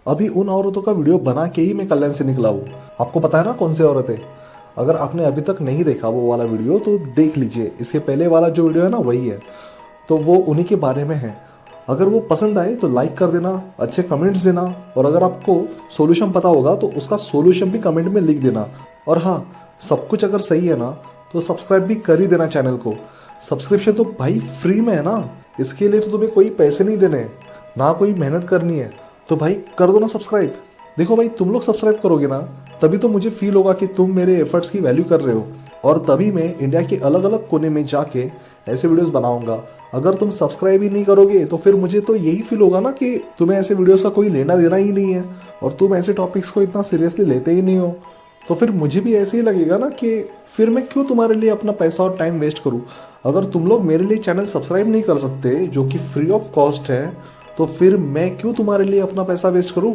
अभी उन औरतों का वीडियो बना के ही मैं कल्याण से निकला हूँ। आपको पता है ना कौन सी औरतें? अगर आपने अभी तक नहीं देखा वो वाला वीडियो तो देख लीजिए। इसके पहले वाला जो वीडियो है ना वही है, तो वो उन्हीं के बारे में है। अगर वो पसंद आए तो लाइक कर देना, अच्छे कमेंट्स देना, और अगर आपको सोल्यूशन पता होगा तो उसका सोल्यूशन भी कमेंट में लिख देना। और हाँ, सब कुछ अगर सही है ना तो सब्सक्राइब भी कर ही देना चैनल को। सब्सक्रिप्शन तो भाई फ्री में है ना, इसके लिए तो तुम्हें कोई पैसे नहीं देने, ना कोई मेहनत करनी है। तो भाई कर दो ना सब्सक्राइब। देखो भाई, तुम लोग सब्सक्राइब करोगे ना तभी तो मुझे फील होगा कि तुम मेरे एफर्ट्स की वैल्यू कर रहे हो, और तभी मैं इंडिया के अलग अलग कोने में जाके ऐसे वीडियोस बनाऊंगा। अगर तुम सब्सक्राइब ही नहीं करोगे तो फिर मुझे तो यही फील होगा ना कि तुम्हें ऐसे वीडियोस का कोई लेना देना ही नहीं है, और तुम ऐसे टॉपिक्स को इतना सीरियसली लेते ही नहीं हो। तो फिर मुझे भी ऐसे ही लगेगा ना कि फिर मैं क्यों तुम्हारे लिए अपना पैसा और टाइम वेस्ट करूं। अगर तुम लोग मेरे लिए चैनल सब्सक्राइब नहीं कर सकते, जो कि फ्री ऑफ कॉस्ट है, तो फिर मैं क्यों तुम्हारे लिए अपना पैसा वेस्ट करूं।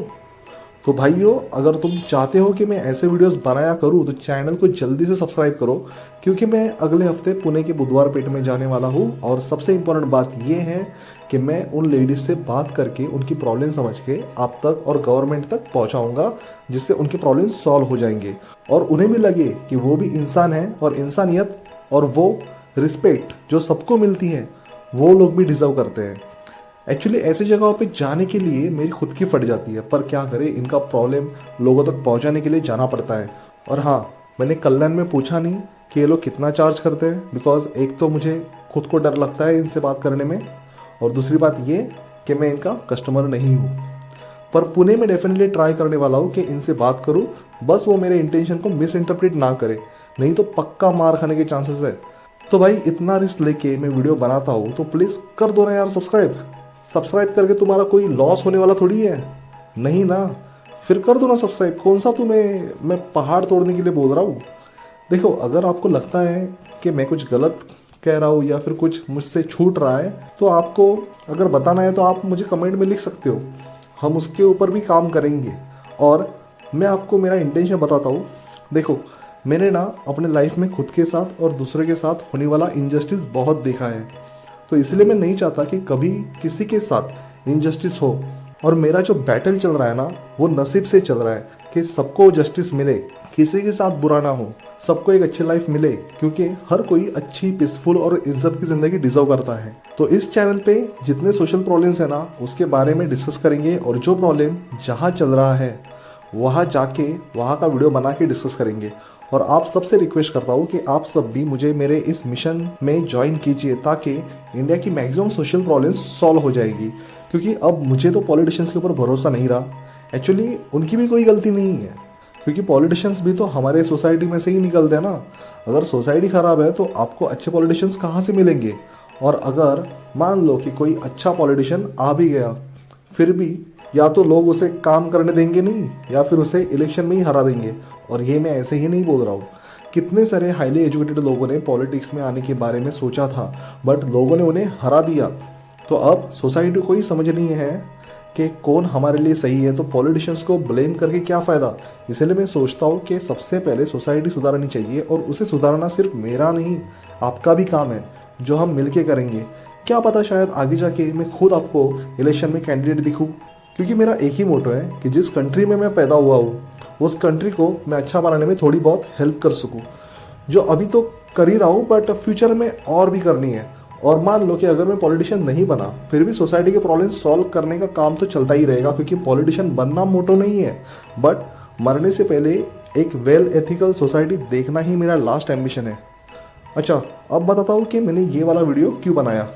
तो भाइयों, अगर तुम चाहते हो कि मैं ऐसे वीडियोस बनाया करूं तो चैनल को जल्दी से सब्सक्राइब करो, क्योंकि मैं अगले हफ्ते पुणे के बुधवार पेठ में जाने वाला हूं। और सबसे इम्पोर्टेंट बात यह है कि मैं उन लेडीज से बात करके उनकी प्रॉब्लम समझ के आप तक और गवर्नमेंट तक पहुंचाऊंगा, जिससे उनके प्रॉब्लम सॉल्व हो जाएंगे और उन्हें भी लगे कि वो भी इंसान है, और इंसानियत और वो रिस्पेक्ट जो सबको मिलती है वो लोग भी डिजर्व करते हैं। एक्चुअली ऐसी जगहों पे जाने के लिए मेरी खुद की फट जाती है, पर क्या करें, इनका प्रॉब्लम लोगों तक पहुंचाने के लिए जाना पड़ता है। और हाँ, मैंने कल्याण में पूछा नहीं कि ये लोग कितना चार्ज करते हैं, बिकॉज एक तो मुझे खुद को डर लगता है इनसे बात करने में, और दूसरी बात ये कि मैं इनका कस्टमर नहीं हूँ। पर पुणे में डेफिनेटली ट्राई करने वाला हूँ कि इनसे बात करूँ, बस वो मेरे इंटेंशन को मिस इंटरप्रेट ना करे, नहीं तो पक्का मार खाने के चांसेस है। तो भाई, इतना रिस्क लेके मैं वीडियो बनाता हूँ तो प्लीज़ कर दो ना यार सब्सक्राइब। सब्सक्राइब करके तुम्हारा कोई लॉस होने वाला थोड़ी है, नहीं ना। फिर कर दो ना सब्सक्राइब। कौन सा तुम्हें मैं पहाड़ तोड़ने के लिए बोल रहा हूँ। देखो, अगर आपको लगता है कि मैं कुछ गलत कह रहा हूँ या फिर कुछ मुझसे छूट रहा है, तो आपको अगर बताना है तो आप मुझे कमेंट में लिख सकते हो, हम उसके ऊपर भी काम करेंगे। और मैं आपको मेरा इंटेंशन बताता हूँ। देखो, मैंने ना अपने लाइफ में खुद के साथ और दूसरे के साथ होने वाला इनजस्टिस बहुत देखा है, तो इसलिए मैं नहीं चाहता कि कभी किसी के साथ इनजस्टिस हो। और मेरा जो बैटल चल रहा है ना, वो नसीब से चल रहा है कि सबको जस्टिस मिले, किसी के साथ बुरा ना हो, सबको एक अच्छी लाइफ मिले, क्योंकि हर कोई अच्छी, पीसफुल और इज्जत की जिंदगी डिजर्व करता है। तो इस चैनल पे जितने सोशल प्रॉब्लम्स है ना, उसके बारे में डिस्कस करेंगे, और जो प्रॉब्लम जहाँ चल रहा है वहाँ जाके वहाँ का वीडियो बना के डिस्कस करेंगे। और आप सबसे रिक्वेस्ट करता हूँ कि आप सब भी मुझे मेरे इस मिशन में ज्वाइन कीजिए, ताकि इंडिया की मैक्सिमम सोशल प्रॉब्लम्स सॉल्व हो जाएगी। क्योंकि अब मुझे तो पॉलिटिशियंस के ऊपर भरोसा नहीं रहा। एक्चुअली उनकी भी कोई गलती नहीं है, क्योंकि पॉलिटिशियंस भी तो हमारे सोसाइटी में से ही निकलते हैं ना। अगर सोसाइटी खराब है तो आपको अच्छे पॉलिटिशियंस कहाँ से मिलेंगे। और अगर मान लो कि कोई अच्छा पॉलिटिशियन आ भी गया, फिर भी या तो लोग उसे काम करने देंगे नहीं, या फिर उसे इलेक्शन में ही हरा देंगे। और ये मैं ऐसे ही नहीं बोल रहा हूँ। कितने सारे हाईली एजुकेटेड लोगों ने पॉलिटिक्स में आने के बारे में सोचा था, बट लोगों ने उन्हें हरा दिया। तो अब सोसाइटी को ही समझ नहीं है कि कौन हमारे लिए सही है, तो पॉलिटिशियंस को ब्लेम करके क्या फ़ायदा। इसलिए मैं सोचता हूँ कि सबसे पहले सोसाइटी सुधारनी चाहिए, और उसे सुधारना सिर्फ मेरा नहीं, आपका भी काम है, जो हम मिलके करेंगे। क्या पता शायद आगे जाके मैं खुद आपको इलेक्शन में कैंडिडेट दिखूँ, क्योंकि मेरा एक ही मोटो है कि जिस कंट्री में मैं पैदा हुआ हूँ उस कंट्री को मैं अच्छा बनाने में थोड़ी बहुत हेल्प कर सकूँ, जो अभी तो कर ही रहा हूँ, बट फ्यूचर में और भी करनी है। और मान लो कि अगर मैं पॉलिटिशियन नहीं बना, फिर भी सोसाइटी के प्रॉब्लम सॉल्व करने का काम तो चलता ही रहेगा, क्योंकि पॉलिटिशियन बनना मोटो नहीं है, बट मरने से पहले एक वेल एथिकल सोसाइटी देखना ही मेरा लास्ट एम्बिशन है। अच्छा, अब बताता हूँ कि मैंने ये वाला वीडियो क्यों बनाया।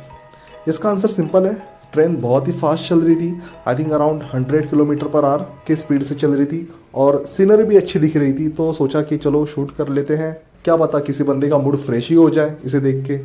इसका आंसर सिंपल है। ट्रेन बहुत ही फास्ट चल रही थी, I think around 100 kilometre per hour के स्पीड से चल रही थी, और सीनरी भी अच्छी दिख रही थी, तो सोचा कि चलो शूट कर लेते हैं, क्या पता किसी बंदे का मूड फ्रेश ही हो जाए इसे देख के।